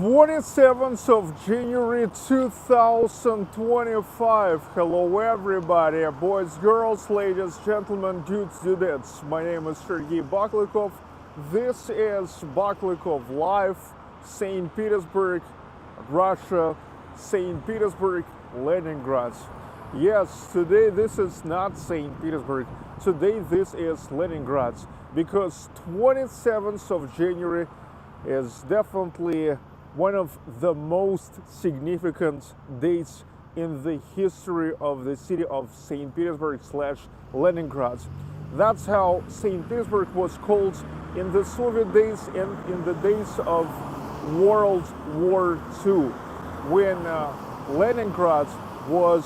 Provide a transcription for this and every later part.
27th of January 2025. Hello everybody, boys, girls, ladies, gentlemen, dudes, dudettes. My name is Sergey Baklikov. This is Baklikov Live, St. Petersburg, Russia, St. Petersburg, Leningrad. Yes, today this is not St. Petersburg. Today this is Leningrad, because 27th of January is definitely one of the most significant dates in the history of the city of St. Petersburg / Leningrad. That's how St. Petersburg was called in the Soviet days and in the days of World War II, when Leningrad was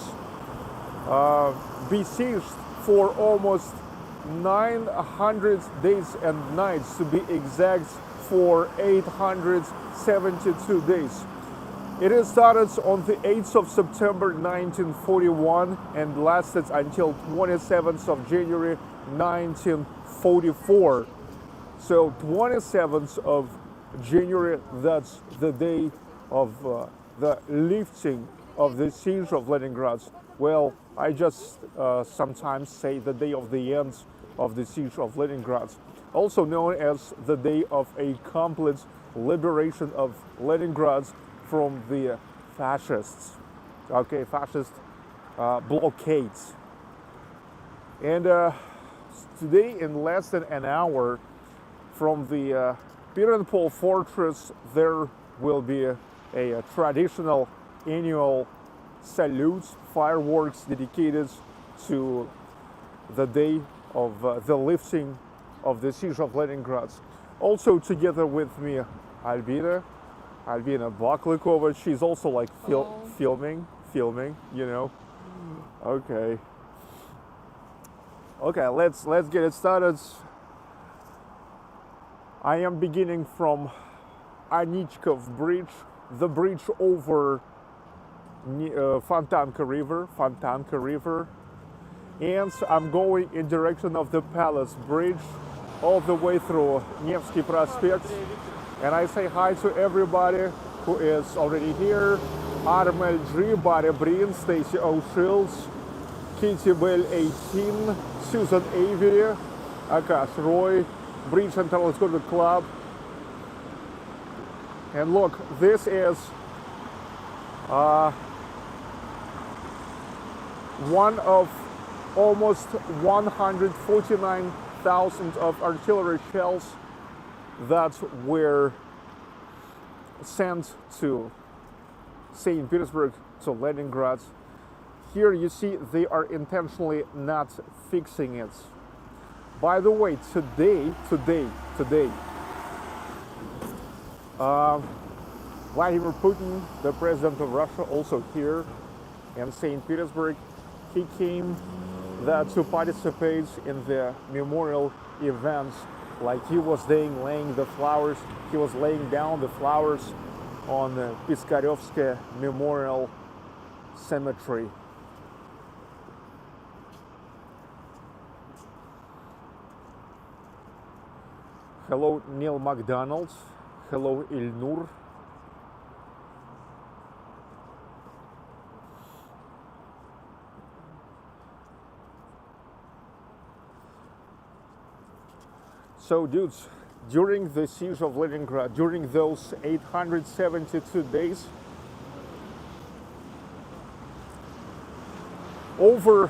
besieged for almost 900 days and nights, to be exact, for 872 days. It started on the 8th of September 1941 and lasted until 27th of January 1944. So 27th of January, that's the day of the lifting of the Siege of Leningrad. Well, I just sometimes say the day of the end of the Siege of Leningrad, also known as the day of a complete liberation of Leningrad from the fascists. Okay, fascist blockades. And today, in less than an hour from the Peter and Paul Fortress, there will be a traditional annual salute, fireworks dedicated to the day of the lifting of the Siege of Leningrad. Also together with me, Albina Baklikova. She's also like filming, you know. Okay, let's get it started. I am beginning from Anichkov Bridge, the bridge over Fontanka River, and I'm going in direction of the Palace Bridge all the way through Nevsky Prospect. And I say hi to everybody who is already here: Armel G, Barry Breen, Stacy O'Shields, Kitty Bell 18, Susan Avery, Akash Roy, Bridge and Telescopic Club. And look, this is one of almost 149,000 of artillery shells that were sent to St. Petersburg, to Leningrad. Here you see they are intentionally not fixing it. By the way, today, Vladimir Putin, the president of Russia, also here in St. Petersburg. He came to participate in the memorial events, like he was laying the flowers. He was laying down the flowers on the Piskaryovsky Memorial Cemetery. Hello, Neil McDonald. Hello, Ilnur. So, dudes, during the Siege of Leningrad, during those 872 days, over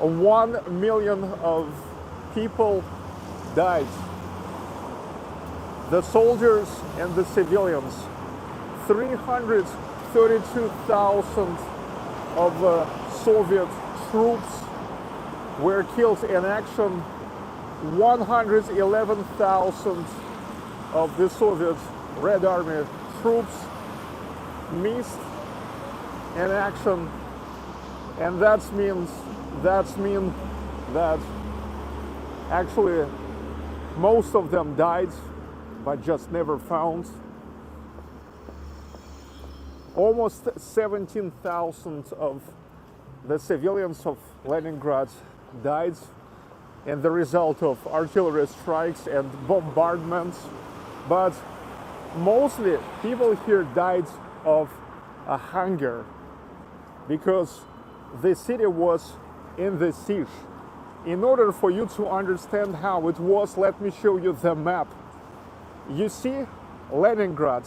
1 million of people died. The soldiers and the civilians. 332,000 of Soviet troops were killed in action. 111,000 of the Soviet Red Army troops missed in action, and that means that actually most of them died, but just never found. Almost 17,000 of the civilians of Leningrad died in the result of artillery strikes and bombardments. But mostly people here died of hunger because the city was in the siege. In order for you to understand how it was, let me show you the map. You see Leningrad.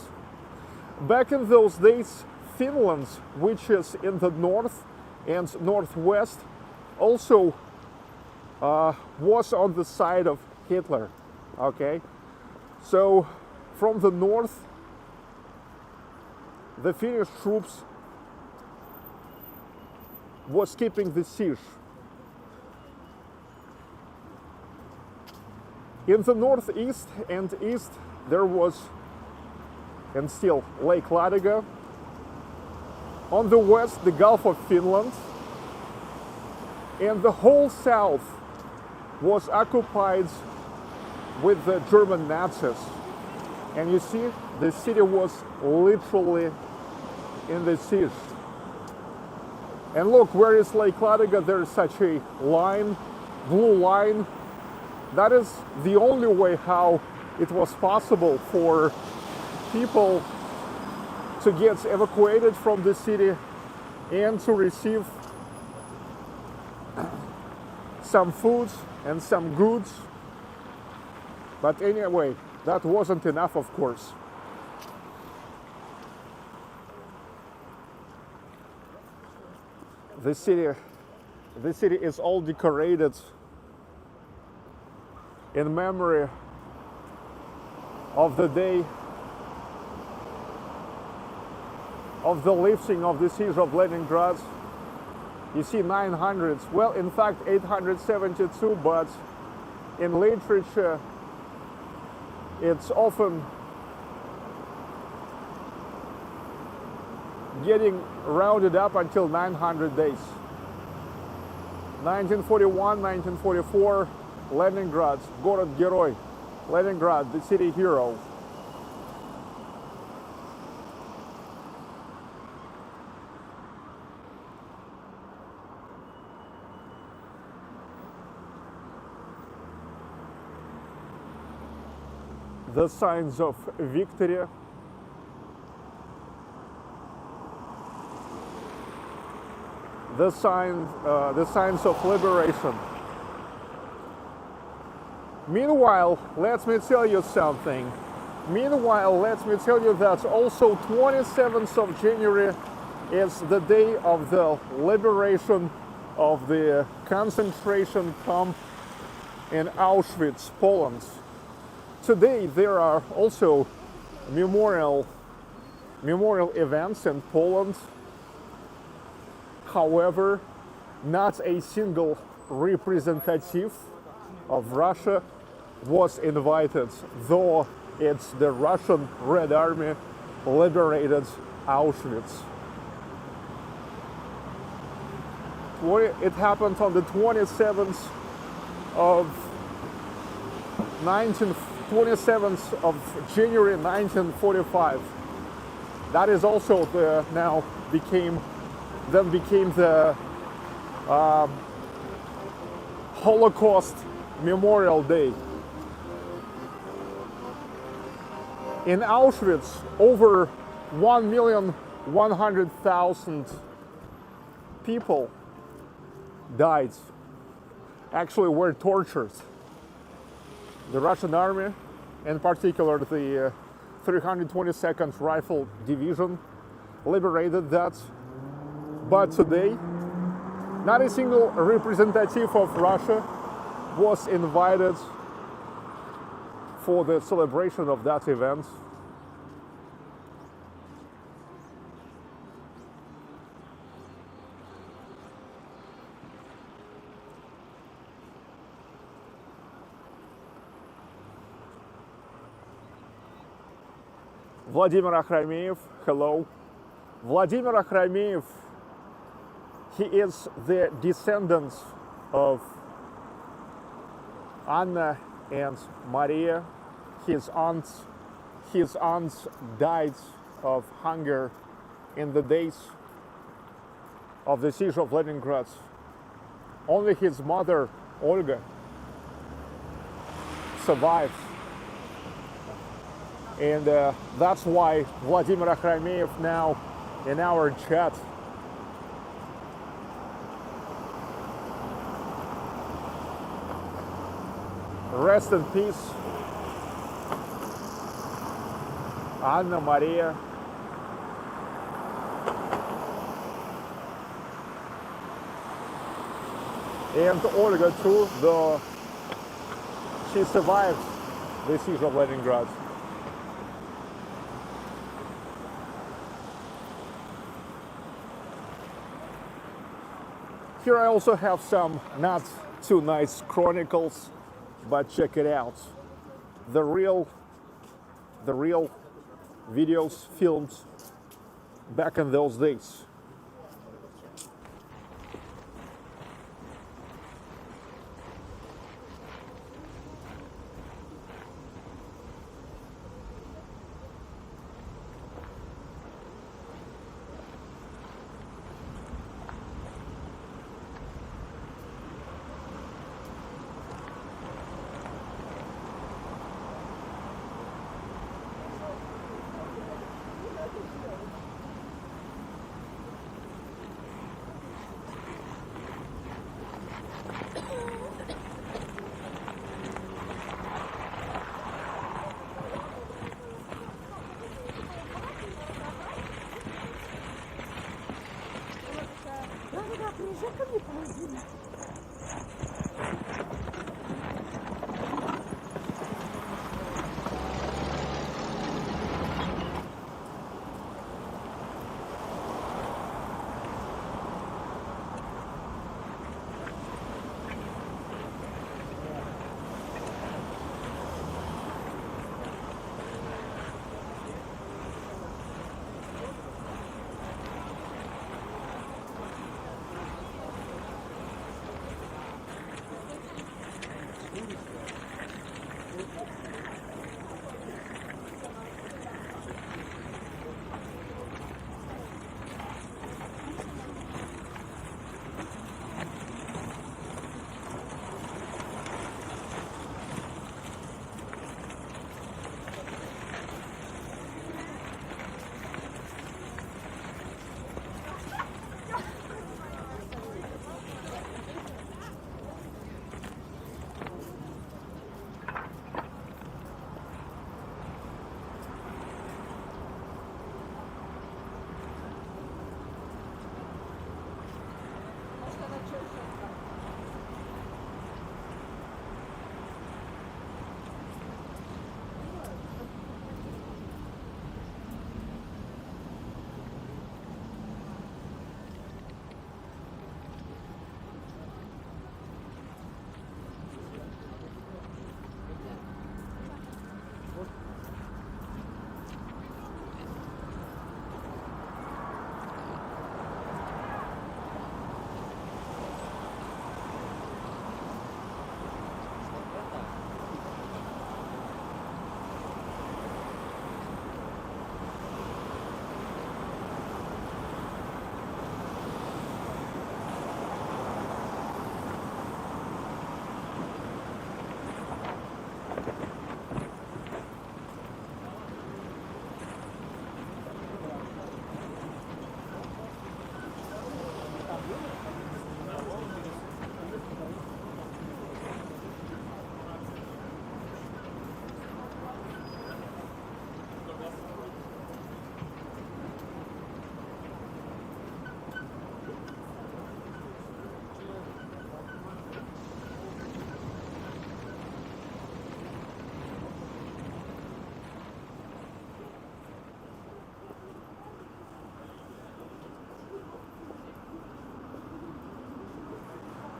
Back in those days, Finland, which is in the north and northwest, also was on the side of Hitler. Okay, so from the north, the Finnish troops was keeping the siege. In the northeast and east, there was, and still, Lake Ladoga. On the west, the Gulf of Finland. And the whole south was occupied with the German Nazis. And you see, the city was literally in the siege. And look, where is Lake Ladoga? There is such a line, blue line. That is the only way how it was possible for people to get evacuated from the city and to receive some food and some goods. But anyway, that wasn't enough, of course. The city is all decorated in memory of the day of the lifting of the Siege of Leningrad. You see 900s, well, in fact 872, but in literature it's often getting rounded up until 900 days. 1941, 1944, Leningrad, Город Герой, Leningrad, the city hero. The signs of victory. The signs of liberation. Meanwhile, let me tell you something. Meanwhile, let me tell you that also 27th of January is the day of the liberation of the concentration camp in Auschwitz, Poland. Today there are also memorial events in Poland. However, not a single representative of Russia was invited, though it's the Russian Red Army liberated Auschwitz. It happened on the 27th of January 1945. That is also became the Holocaust Memorial Day. In Auschwitz, over 1,100,000 people died, actually were tortured. The Russian army, in particular the 322nd Rifle Division, liberated that. But today, not a single representative of Russia was invited for the celebration of that event. Vladimir Akhrameyev, hello. Vladimir Akhrameyev, he is the descendant of Anna and Maria. His aunts died of hunger in the days of the Siege of Leningrad. Only his mother, Olga, survived. And that's why Vladimir Akhrameyev now in our chat. Rest in peace, Anna Maria. And Olga too, though she survived the Siege of Leningrad. Here I also have some not too nice chronicles, but check it out. The real videos filmed back in those days.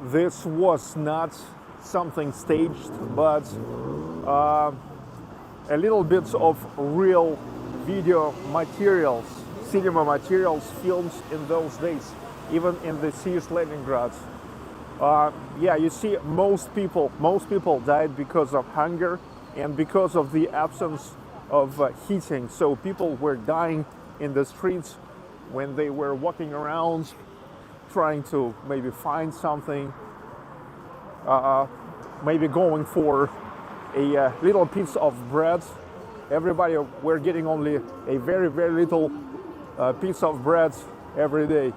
This was not something staged, but a little bit of real video materials, cinema materials filmed in those days, even in the Siege of Leningrad. Yeah, you see, most people died because of hunger and because of the absence of heating. So people were dying in the streets when they were walking around, trying to maybe find something, maybe going for a little piece of bread Everybody were getting only a very, very little piece of bread every day.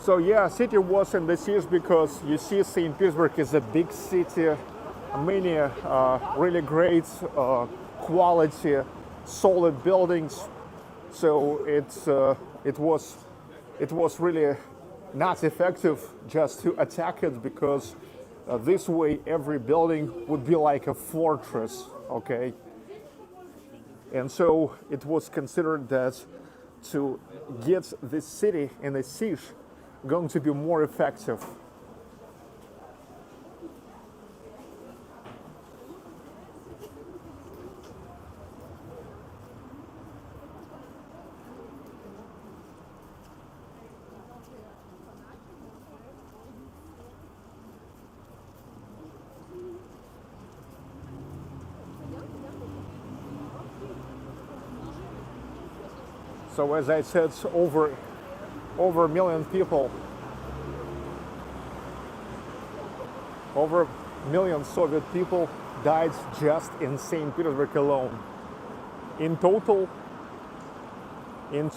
So yeah, city was in the siege because you see St. Petersburg is a big city, many really great quality, solid buildings. So it was really not effective just to attack it because this way every building would be like a fortress, okay? And so it was considered that to get this city in a siege going to be more effective. So as I said, over a million people, over a million Soviet people died just in St. Petersburg alone. In total, in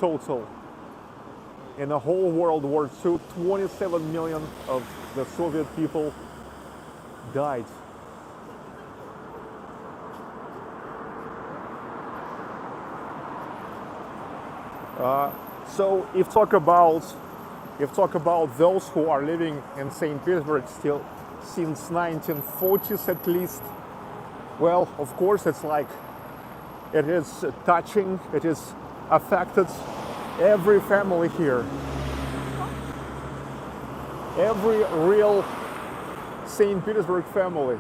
the whole World War II, 27 million of the Soviet people died. So if talk about those who are living in St. Petersburg still since 1940s at least, well, of course it's like it is touching, it is affected every family here, every real St. Petersburg family.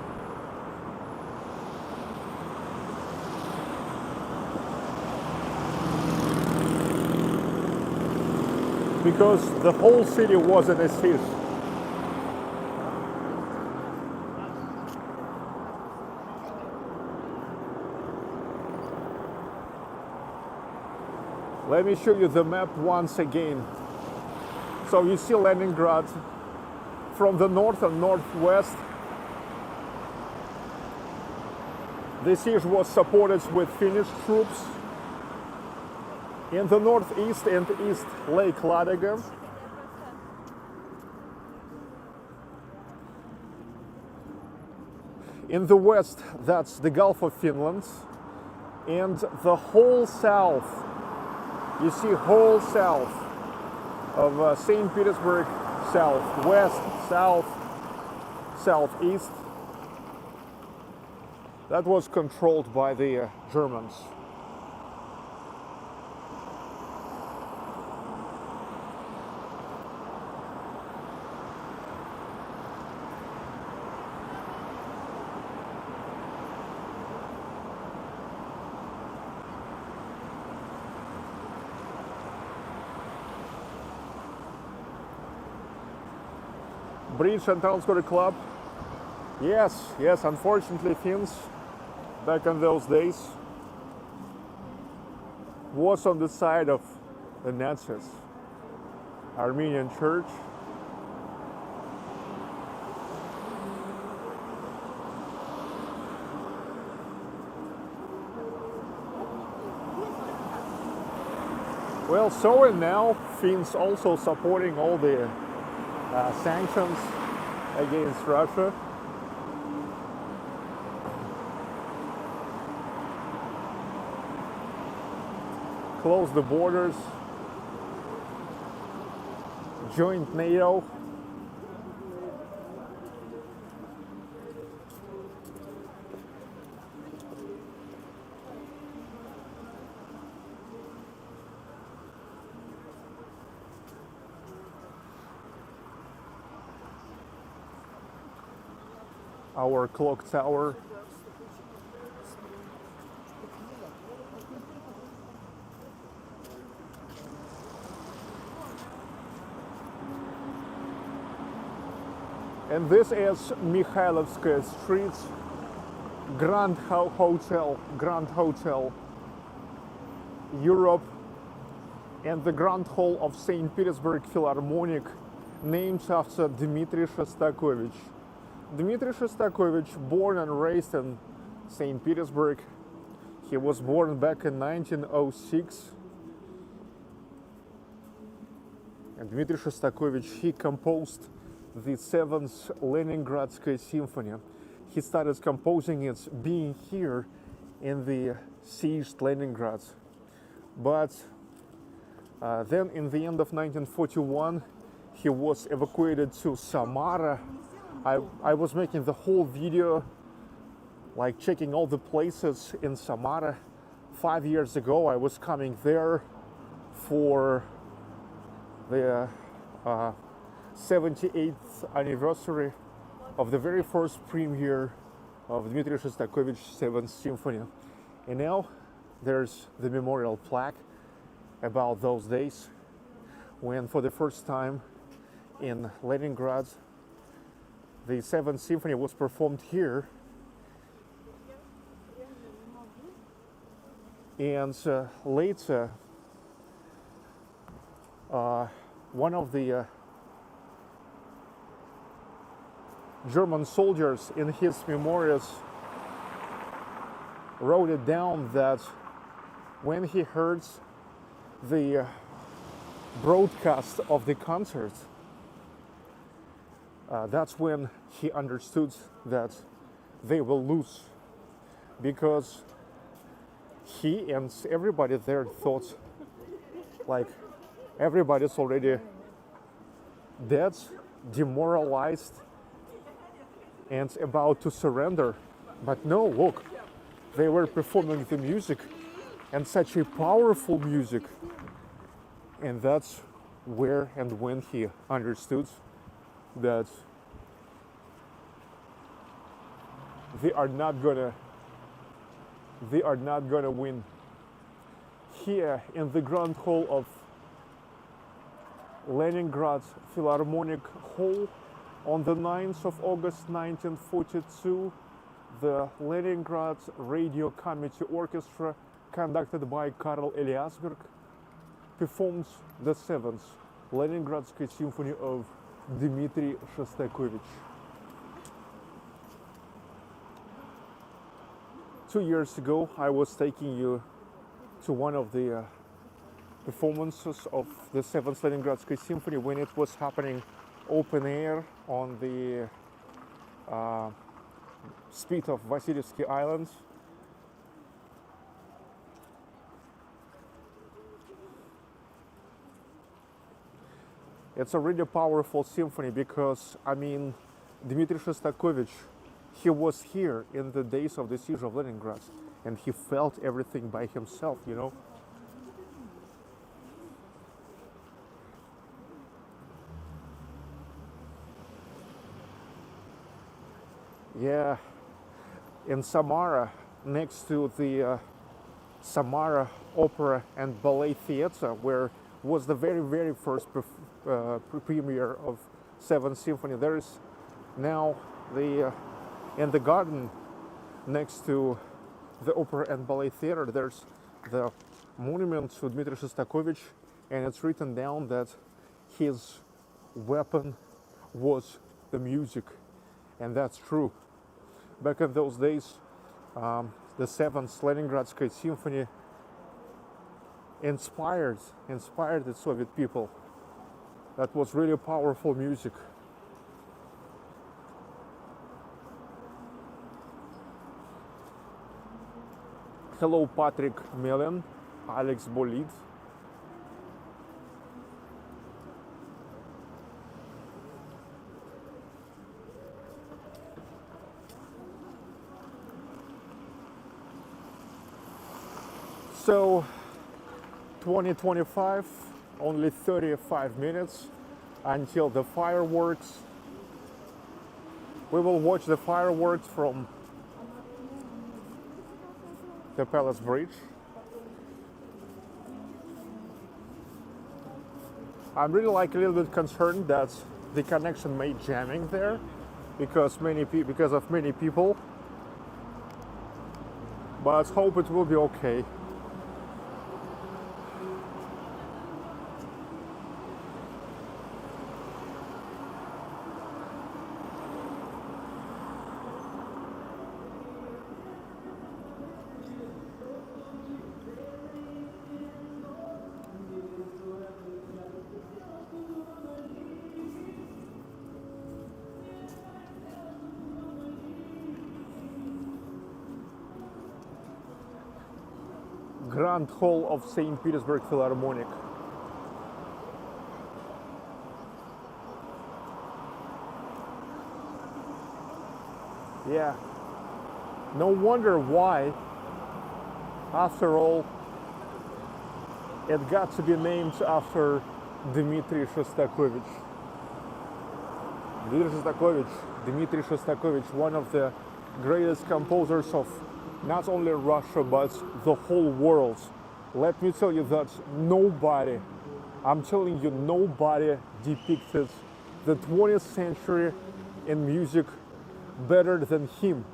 Because the whole city was in a siege. Let me show you the map once again. So you see Leningrad from the north and northwest. The siege was supported with Finnish troops. In the northeast and east, Lake Ladoga. In the west, that's the Gulf of Finland. And the whole south, you see whole south of St. Petersburg, southwest, south, southeast. That was controlled by the Germans. Bridge and Town Square Club. Yes, unfortunately Finns, back in those days, was on the side of the Nazis. Armenian church. Well, so and now Finns also supporting all the sanctions against Russia. Close the borders, joined NATO. Our clock tower. And this is Mikhailovskaya Street, Grand Hotel, Europe, and the Grand Hall of St. Petersburg Philharmonic, named after Dmitry Shostakovich, Dmitry Shostakovich, born and raised in St. Petersburg. He was born back in 1906. And Dmitry Shostakovich, he composed the 7th Leningradsky Symphony. He started composing it being here in the Siege of Leningrad. But then in the end of 1941, he was evacuated to Samara. I was making the whole video, like checking all the places in Samara. 5 years ago, I was coming there for the 78th anniversary of the very first premiere of Dmitry Shostakovich's 7th Symphony. And now there's the memorial plaque about those days when for the first time in Leningrad the 7th Symphony was performed here. And later one of the German soldiers in his memoirs wrote it down that when he heard the broadcast of the concert, that's when he understood that they will lose, because he and everybody there thought like everybody's already dead, demoralized, and about to surrender. But no, look, they were performing the music, and such a powerful music. And that's where and when he understood that they are not gonna win. Here in the Grand Hall of Leningrad Philharmonic Hall, on the 9th of August 1942, the Leningrad Radio Committee Orchestra, conducted by Karl Eliasberg, performs the 7th Leningradsky Symphony of Dmitry Shostakovich. 2 years ago, I was taking you to one of the performances of the 7th Leningradsky Symphony when it was happening open air on the spit of Vasilyevsky Islands. It's a really powerful symphony because, I mean, Dmitry Shostakovich, he was here in the days of the Siege of Leningrad, and he felt everything by himself, you know. Yeah, in Samara, next to the Samara Opera and Ballet Theatre, where was the very first premiere of 7th Symphony, there is now the in the garden next to the Opera and Ballet Theatre, there's the monument to Dmitry Shostakovich, and it's written down that his weapon was the music, and that's true. Back in those days, the 7th Leningradsky Symphony inspired the Soviet people. That was really powerful music. Hello, Patrick Melen, Alex Bolid. So 2025, only 35 minutes until the fireworks. We will watch the fireworks from the Palace Bridge. I'm really like a little bit concerned that the connection may jamming there because of many people, but hope it will be okay. Grand Hall of St. Petersburg Philharmonic. Yeah, no wonder why, after all, it got to be named after Dmitry Shostakovich. Dmitry Shostakovich, one of the greatest composers of not only Russia but the whole world. Let me tell you that nobody, I'm telling you, nobody depicted the 20th century in music better than him.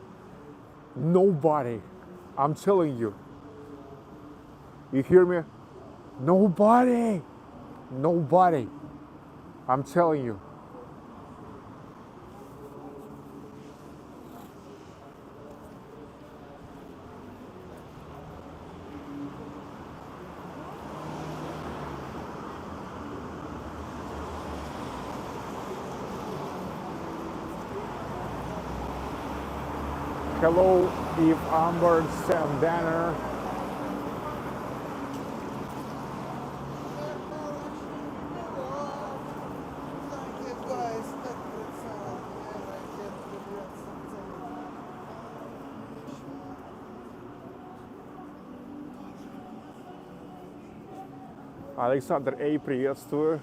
Nobody. I'm telling you. You hear me? Nobody. Nobody. I'm telling you. Hello, Eve Amber, Sam Danner. Александр Эй, приветствую.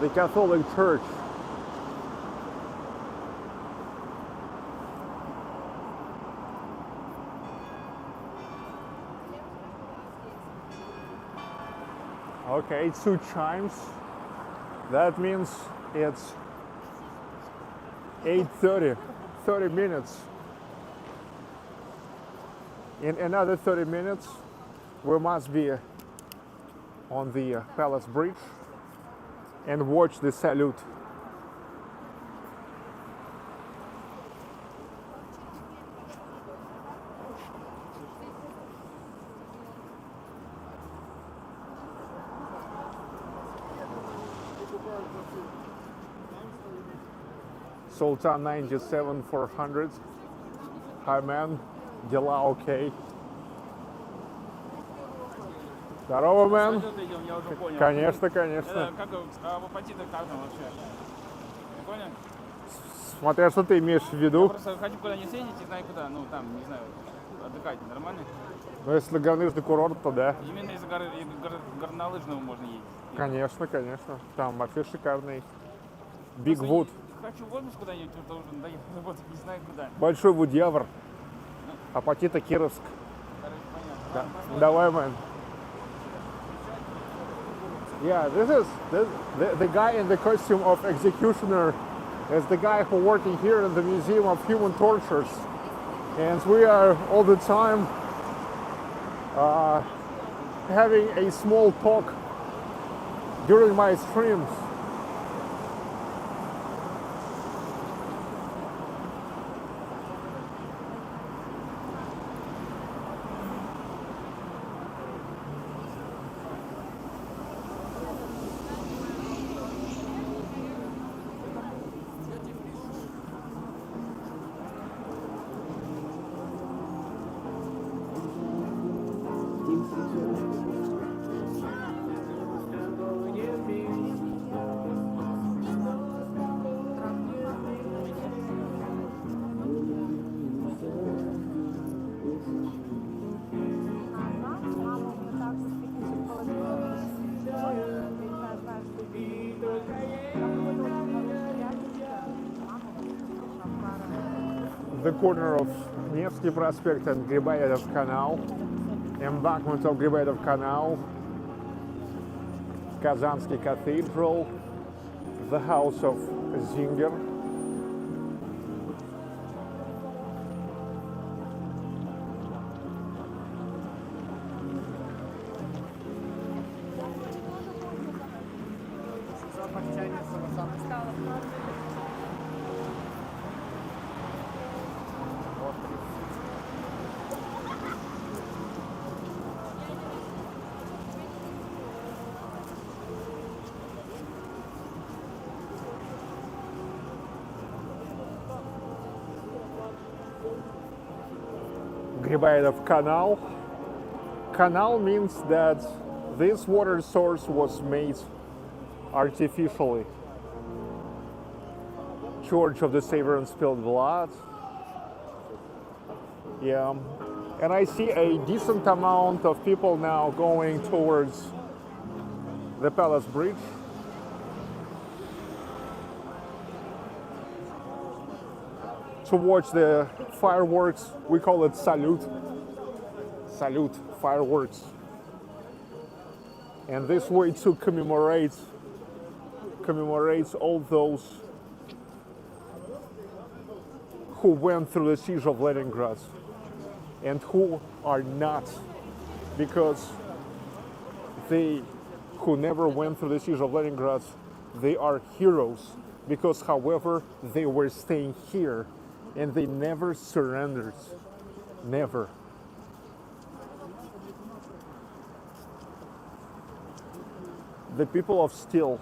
The Catholic Church. Okay, 2 chimes. That means it's 8:30, 30 minutes. In another 30 minutes, we must be on the Palace Bridge and watch the salute. Sultan 97 400. Hi man, дела окей. Здорово, мэн. Я уже понял. Конечно, конечно. Как в апатитах как там вообще? Прикольно? Смотря что ты имеешь в Я виду. просто хочу куда-нибудь съездить, не знаю куда, ну там, не знаю, отдыхать, нормально? Но если горнолыжный курорт, то да. Именно из-за горнолыжного можно ездить. Конечно, конечно. Там вообще шикарный. Big Wood. Хочу в отпуск куда-нибудь, уже надоело работать, не знаю куда. Большой Вудьявр. Апатита Кировск. Короче, Да. понятно. Давай, мэн. Yeah, this is the guy in the costume of executioner is the guy who working here in the Museum of Human Tortures, and we are all the time having a small talk during my streams. The corner of Nevsky Prospect and Griboyedov Canal, embankment of Griboyedov Canal, Kazansky Cathedral, the house of Zinger. talking about a canal. Canal means that this water source was made artificially. Church of the Savior and Spilled Blood. Yeah. And I see a decent amount of people now going towards the Palace Bridge. To watch the fireworks. We call it salute. Salute, fireworks. And this way to commemorate all those who went through the Siege of Leningrad and who are not, because they who never went through the Siege of Leningrad, they are heroes, because however they were staying here and they never surrendered, never. The people of steel.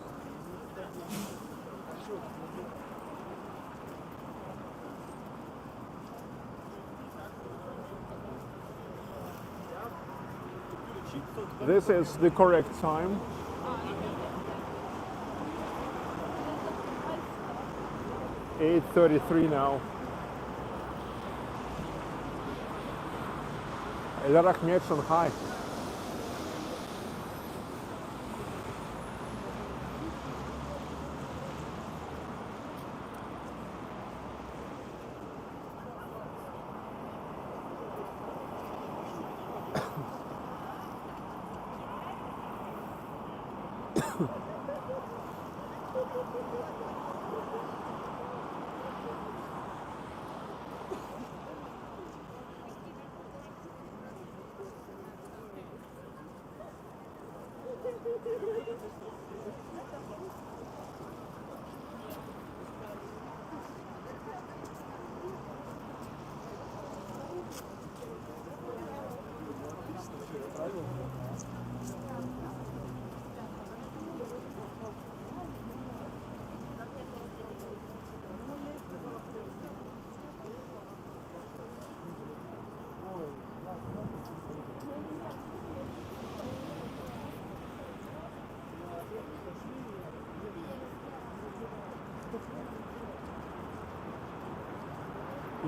This is the correct time. (8:33) now. El Rahmet Shanghai.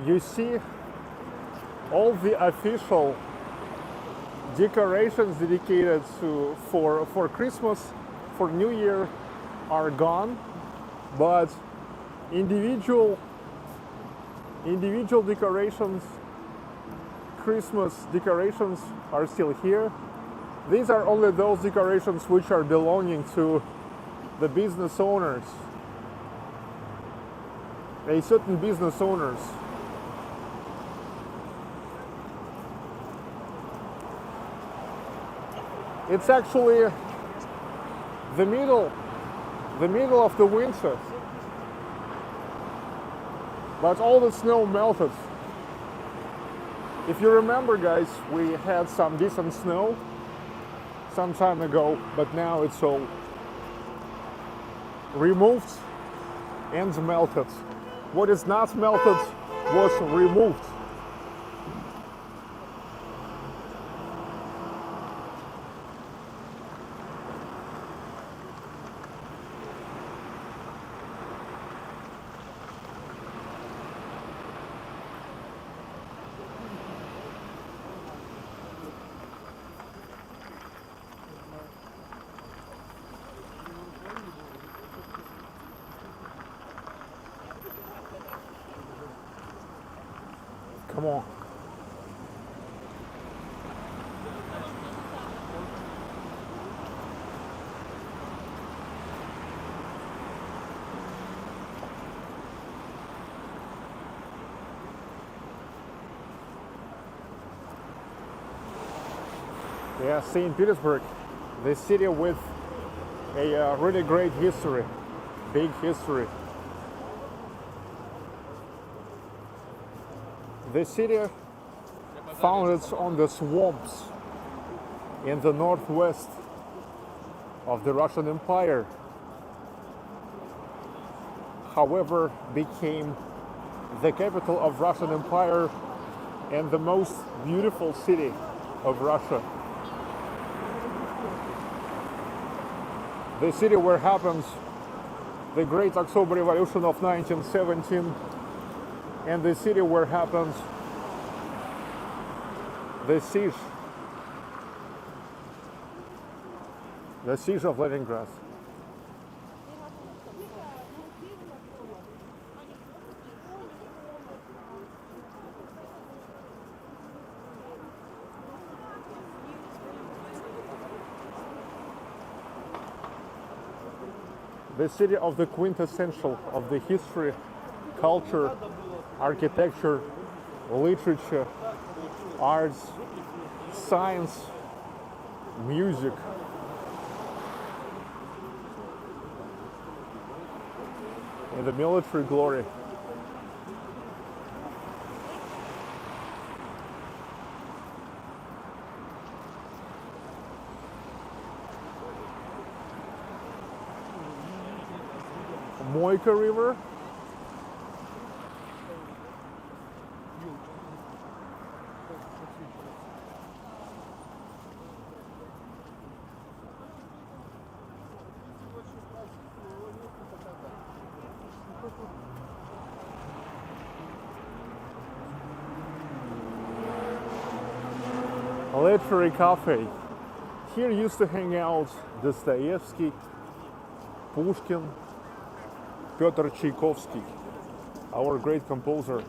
You see, all the official decorations dedicated for Christmas, for New Year, are gone, but individual decorations, Christmas decorations, are still here. These are only those decorations which are belonging to the business owners, a certain business owners. It's actually the middle of the winter, but all the snow melted. If you remember, guys, we had some decent snow some time ago, but now it's all removed and melted. What is not melted was removed. Come on. Yeah, St. Petersburg, the city with a really great history, big history. The city founded on the swamps in the northwest of the Russian Empire, however, became the capital of Russian Empire and the most beautiful city of Russia. The city where happens the Great October Revolution of 1917, and the city where happens the Siege of Leningrad. The city of the quintessential of the history, culture, architecture, literature, arts, science, music. And the military glory. Moika River. Literary cafe. Here used to hang out Dostoevsky, Pushkin, Pyotr Tchaikovsky, our great composer.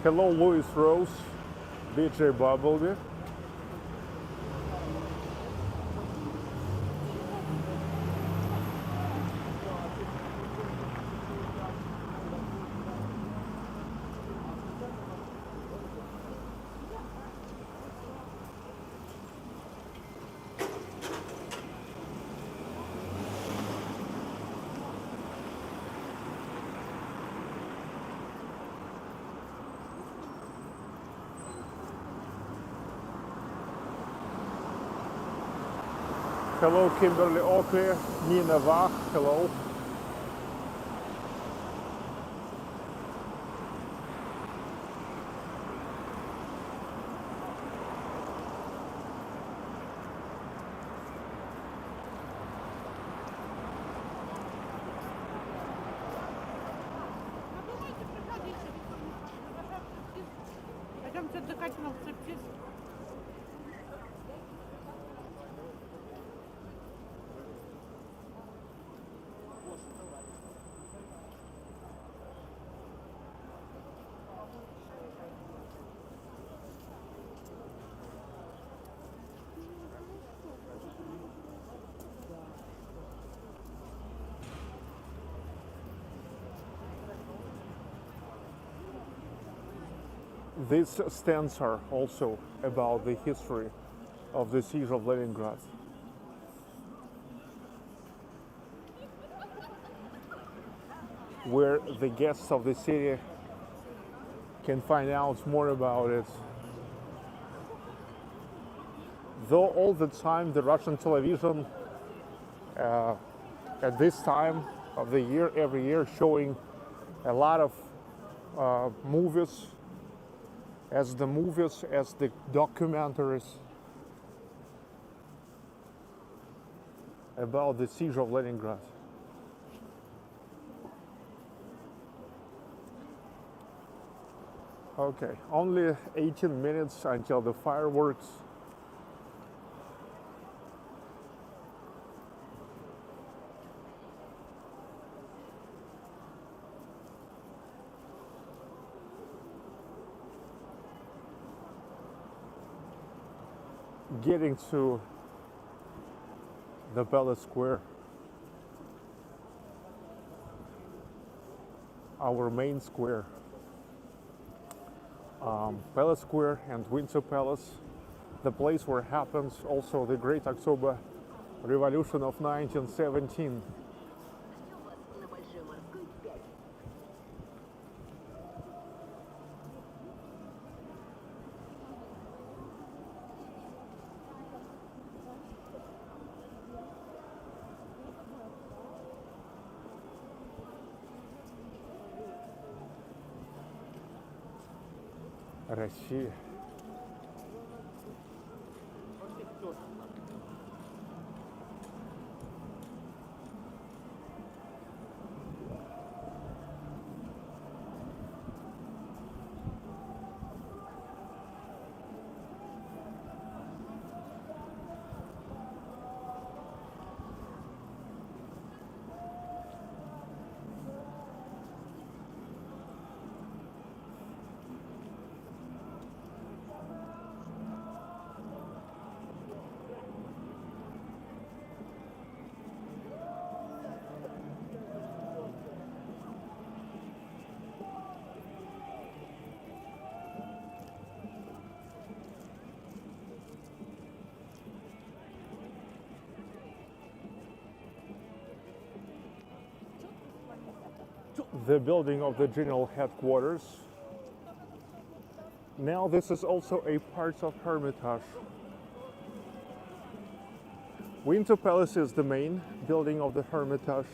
Hello, Louis Rose, DJ Bumblebee. Hello, Kimberly Oakley, Nina Vach, hello. Пойдемте отдыхать на стриптиз. These stands are also about the history of the Siege of Leningrad. Where the guests of the city can find out more about it. Though all the time the Russian television at this time of the year, every year, showing a lot of movies, as the documentaries about the Siege of Leningrad. Okay, only 18 minutes until the fireworks. Getting to the Palace Square, our main square. Palace Square and Winter Palace, the place where happens also the Great October Revolution of 1917. Россия. The building of the general headquarters. Now this is also a part of Hermitage. Winter Palace is the main building of the Hermitage.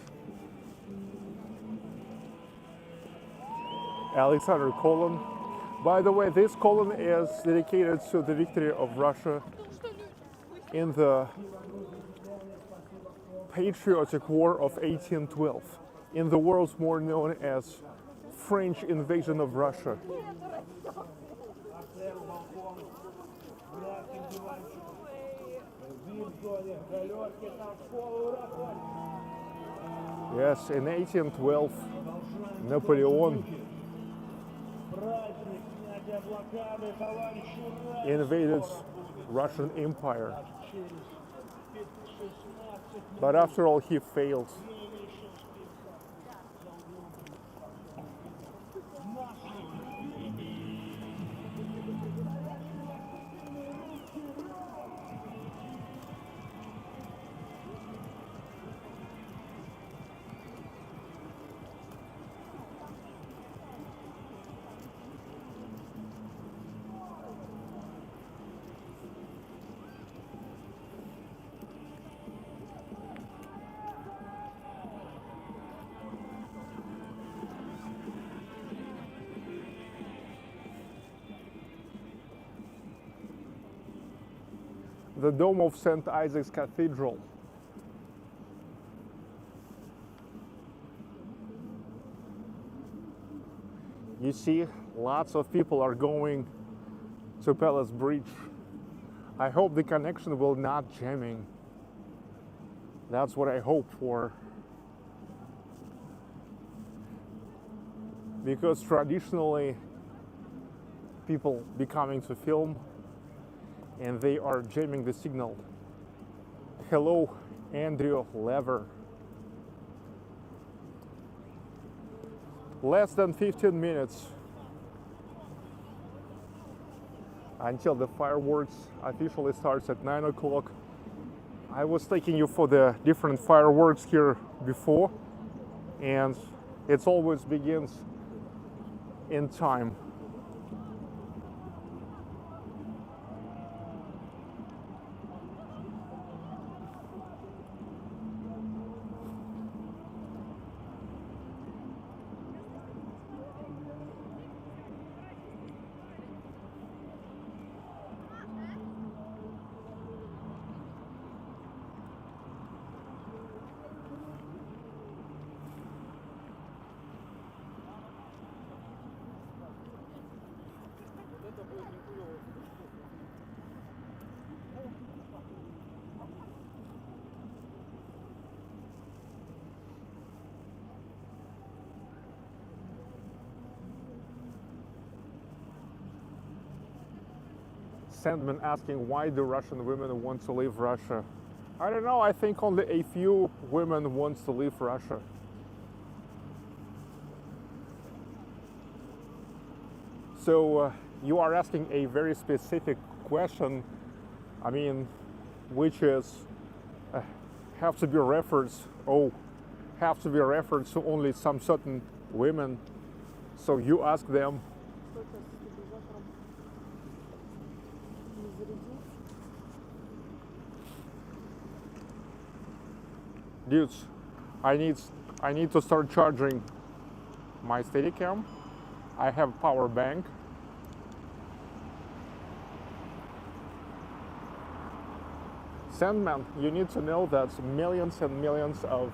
Alexander column. By the way, this column is dedicated to the victory of Russia in the Patriotic War of 1812, in the world's more known as French invasion of Russia. Yes, in 1812, Napoleon invaded Russian Empire. But after all, he failed. The dome of St. Isaac's Cathedral. You see, lots of people are going to Palace Bridge. I hope the connection will not jamming. That's what I hope for. Because traditionally, people be coming to film and they are jamming the signal. Hello, Andrew Lever. Less than 15 minutes until the fireworks officially starts at 9 o'clock. I was taking you for the different fireworks here before, and it always begins in time. Sandman asking why do Russian women want to leave Russia. I don't know, I think only a few women want to leave Russia. So you are asking a very specific question, I mean, which is have to be referred to only some certain women. So you ask them. Dudes, I need to start charging my Steadicam. I have power bank. Sandman, you need to know that millions and millions of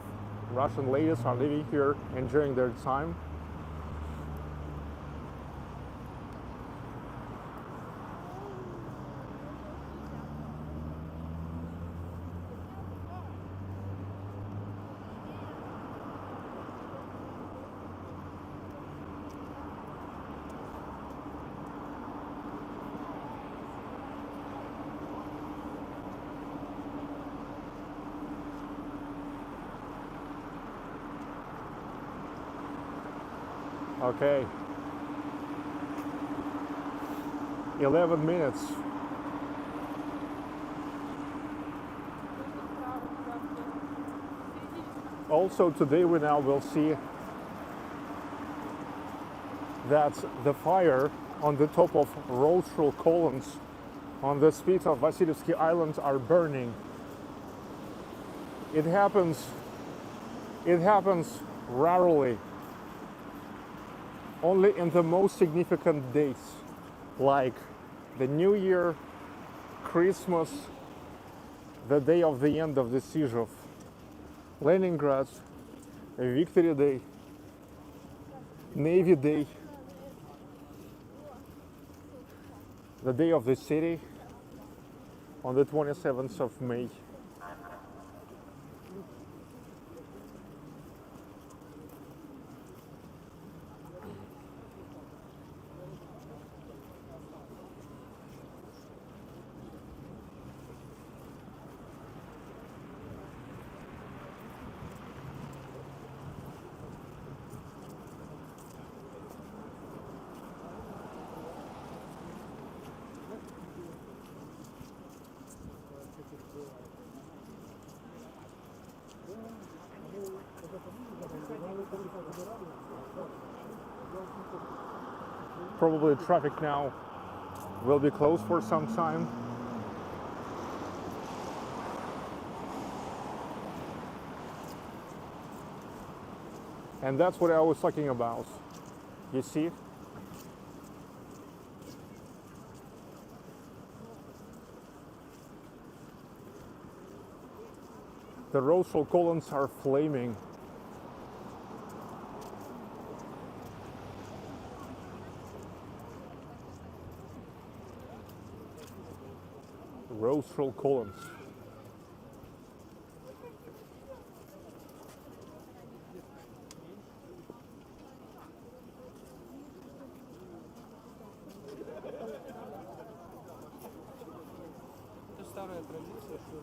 Russian ladies are living here, enjoying their time. Okay, 11 minutes. Also today we now will see that the fire on the top of rostral columns on the streets of Vasilyevsky Island are burning. It happens rarely, only in the most significant days, like the New Year, Christmas, the day of the end of the Siege of Leningrad, Victory Day, Navy Day, the day of the city on the 27th of May. Probably traffic now will be closed for some time. And that's what I was talking about. You see? The rostral columns are flaming. Rostral columns. Это старая традиция, что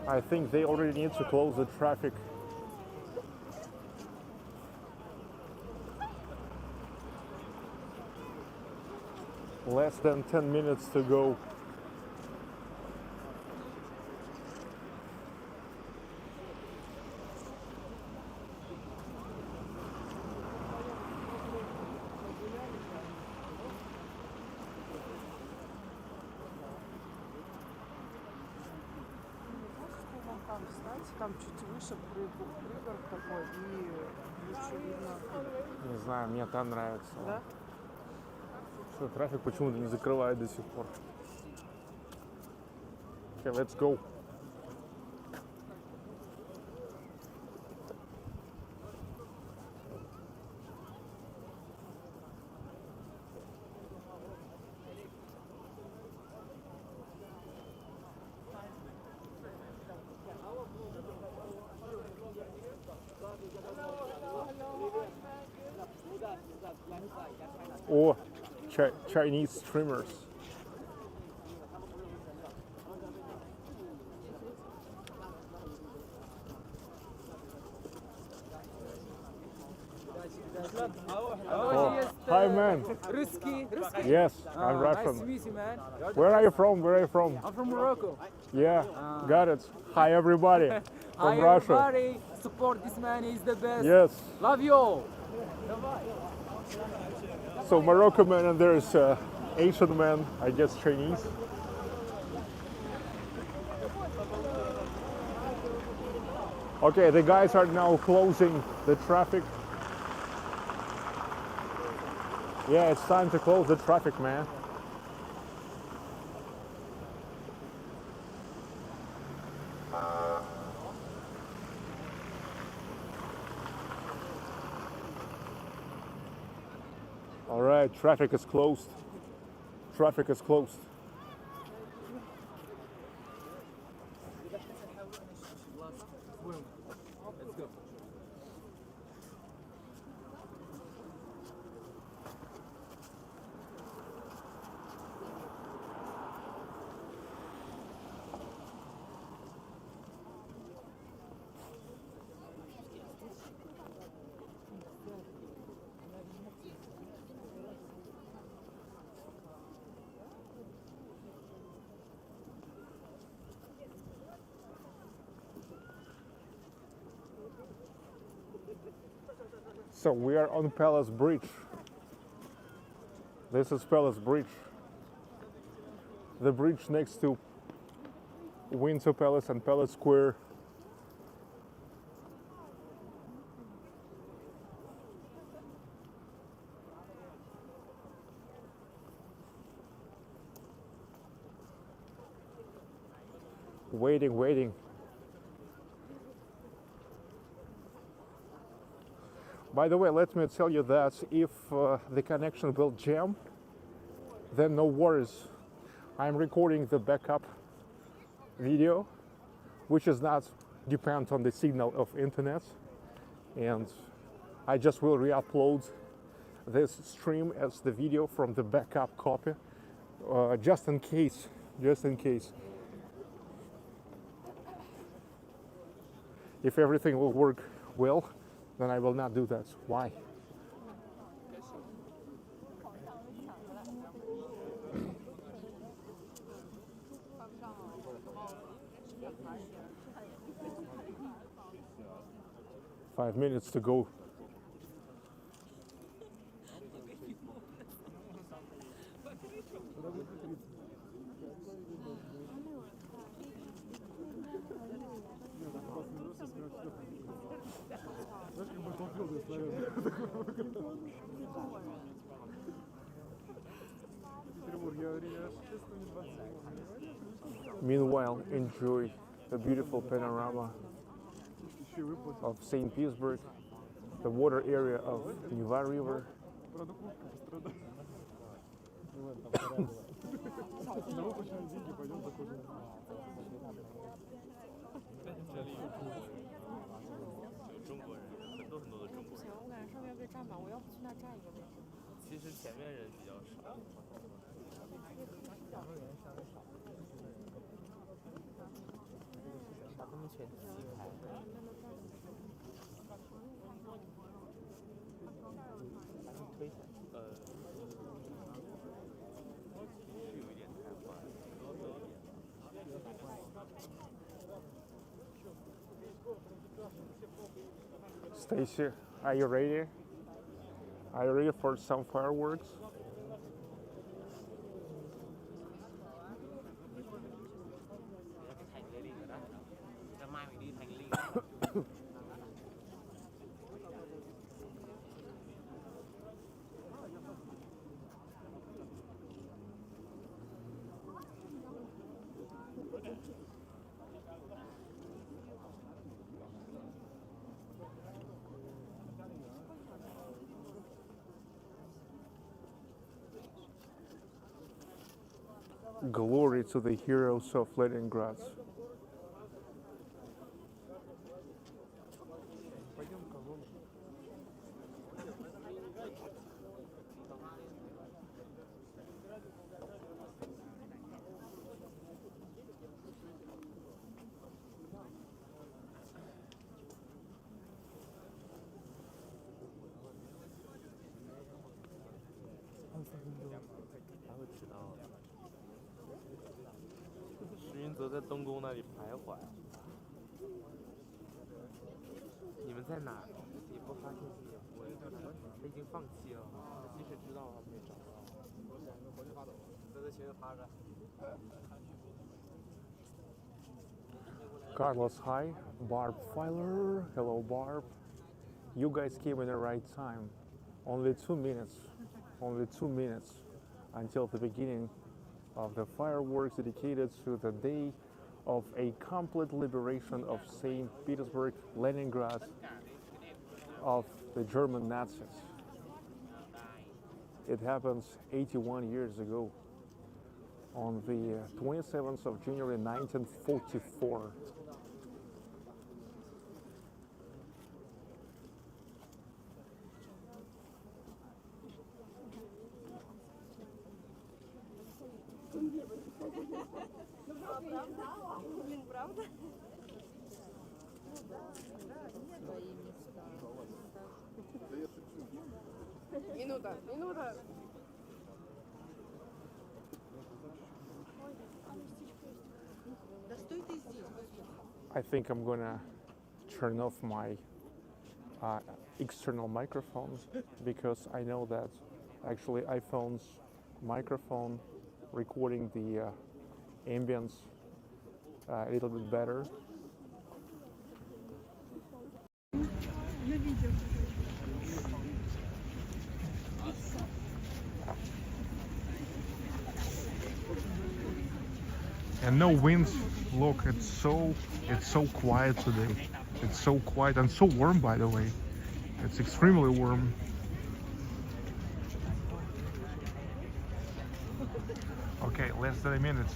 I think they already need to close the traffic. Less than 10 minutes to go. Там встать, там чуть выше пригород такой, и лучше видно. Не знаю, мне там нравится. Да? Что, трафик почему-то не закрывает до сих пор. Okay, let's go. Or Chinese streamers. Oh, hi man. Русский. Yes, I'm Russian. Nice to meet you, man. Where are you from? Where are you from? I'm from Morocco. Yeah, got it. Hi everybody from Hi, Russia. everybody. Support this man. He's the best. Yes. Love you all. So Moroccan man and there's Asian man, I guess Chinese. Okay, the guys are now closing the traffic. Yeah, it's time to close the traffic, man. All right, traffic is closed. Traffic is closed. So we are on Palace Bridge. This is Palace Bridge. The bridge next to Windsor Palace and Palace Square. Waiting. By the way, let me tell you that if the connection will jam, then no worries. I'm recording the backup video, which is not depend on the signal of internet, and I just will re-upload this stream as the video from the backup copy, just in case. If everything will work well, then I will not do that. Why? Five minutes to go. Meanwhile, enjoy the beautiful panorama of St. Petersburg, the water area of Neva River. Stacy, are you ready? Are you ready for some fireworks? Glory to the heroes of Leningrad.在东宫那里徘徊。你们在哪？也不发信息，他已经放弃了。他即使知道了，没找到。在群里发着。Carlos, hi. Barb Filer, hello Barb. You guys came in the right time. Only 2 minutes, only 2 minutes until the beginning of the fireworks dedicated to the day of a complete liberation of St. Petersburg, Leningrad, of the German Nazis. It happens 81 years ago on the 27th of January 1944. Минута, минута. I think I'm gonna turn off my external microphones because I know that actually iPhone's microphone recording the ambience a little bit better. And no winds. Look, it's so quiet today. It's so quiet and so warm, by the way. It's extremely warm. Okay, less than a minute.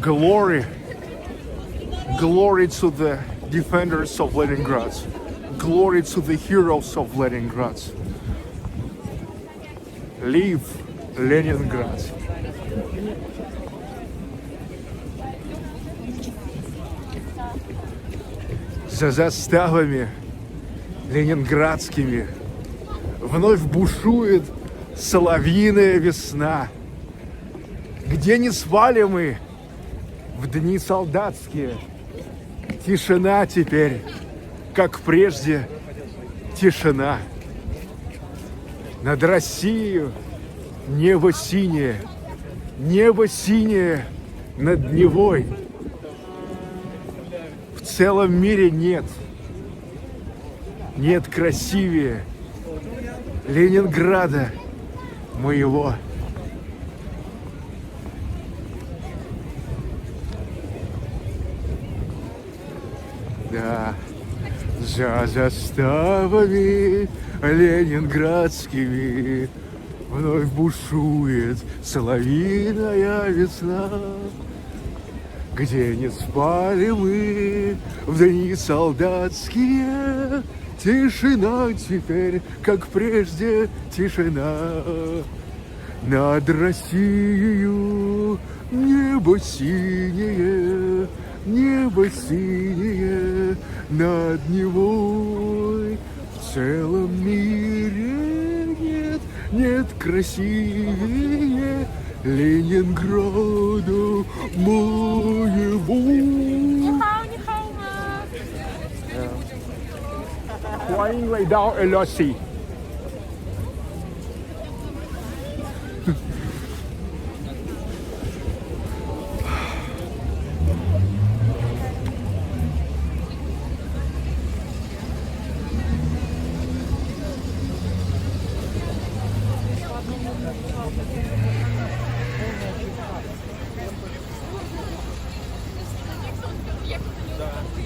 Glory, glory to the defenders of Leningrad. Glory to the heroes of Leningrad. Live Leningrad. За заставами ленинградскими вновь бушует соловьиная весна. Где не спали мы в дни солдатские, тишина теперь, как прежде, тишина. Над Россией небо синее над Невой. В целом мире нет красивее Ленинграда моего. Да, за заставами ленинградскими вновь бушует соловьиная весна. Где не спали мы в дни солдатские, тишина теперь, как прежде, тишина. Над Россией небо синее над Невой. В целом мире нет красивее Ленинграда моего. Flying way down a lossy.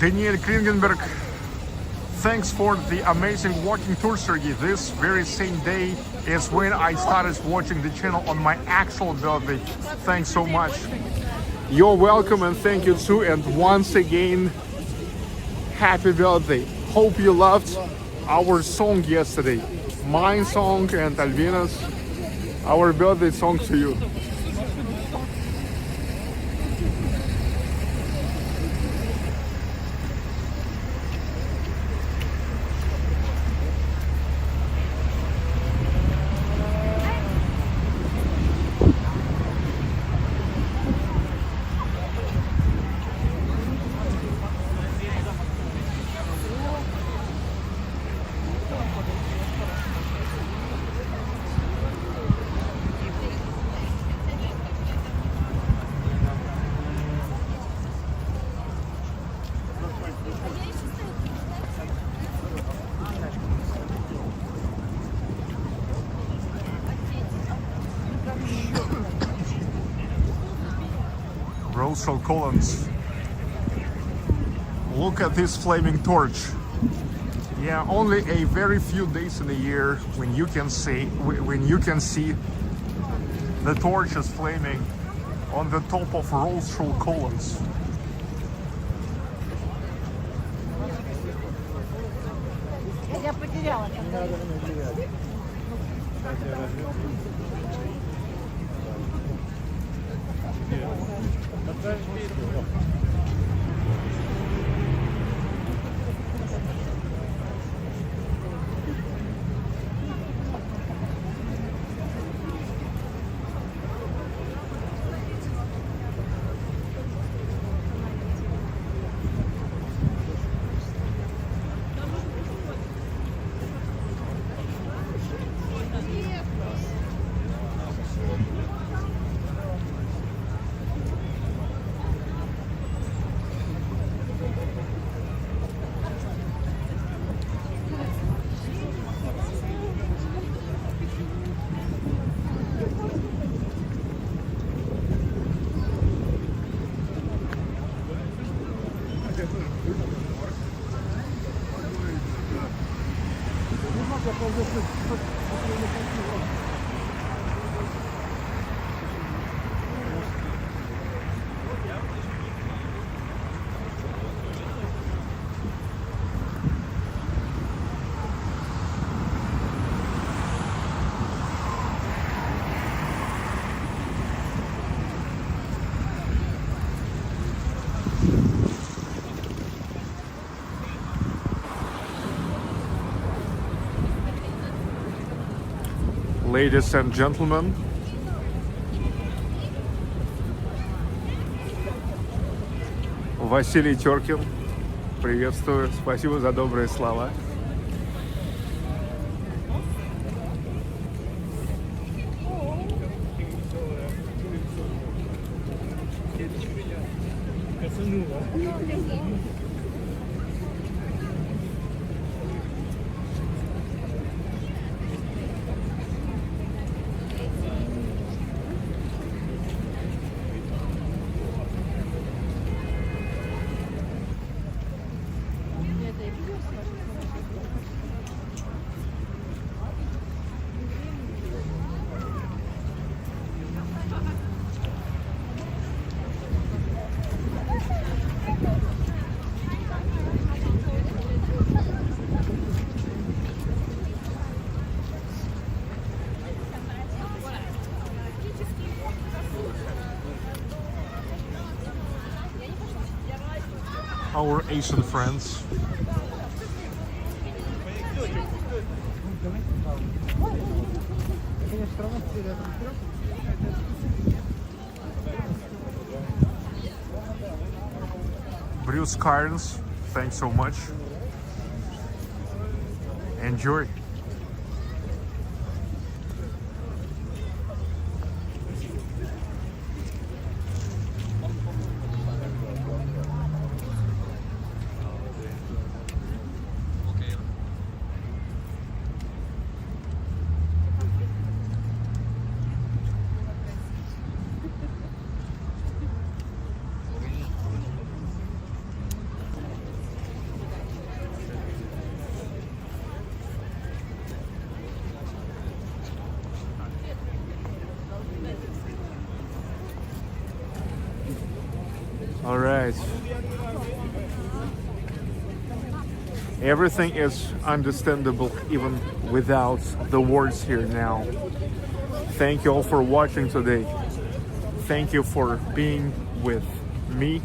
Daniel Klingenberg, thanks for the amazing walking tour, Sergey. This very same day is when I started watching the channel on my actual birthday. Thanks so much. You're welcome and thank you too. And once again, happy birthday. Hope you loved our song yesterday. My song and Alvina's, our birthday song to you. Rosal columns. Look at this flaming torch. Yeah, only a very few days in the year when you can see the torch is flaming on the top of Rosal columns. Я потеряла. Ladies and gentlemen, Василий Теркин, приветствую, спасибо за добрые слова. Our Asian friends. Bruce Carnes, thanks so much. Enjoy. All right. Everything is understandable even without the words here now. Thank you all for watching today. Thank you for being with me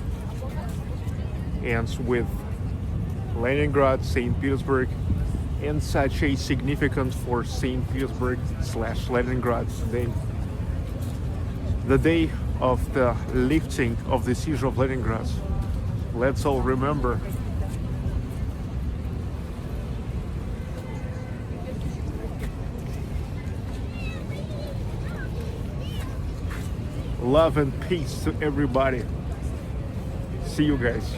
and with Leningrad, St. Petersburg, and such a significant for St. Petersburg/Leningrad day. The day of the lifting of the Siege of Leningrad. Let's all remember. Love and peace to everybody. See you guys.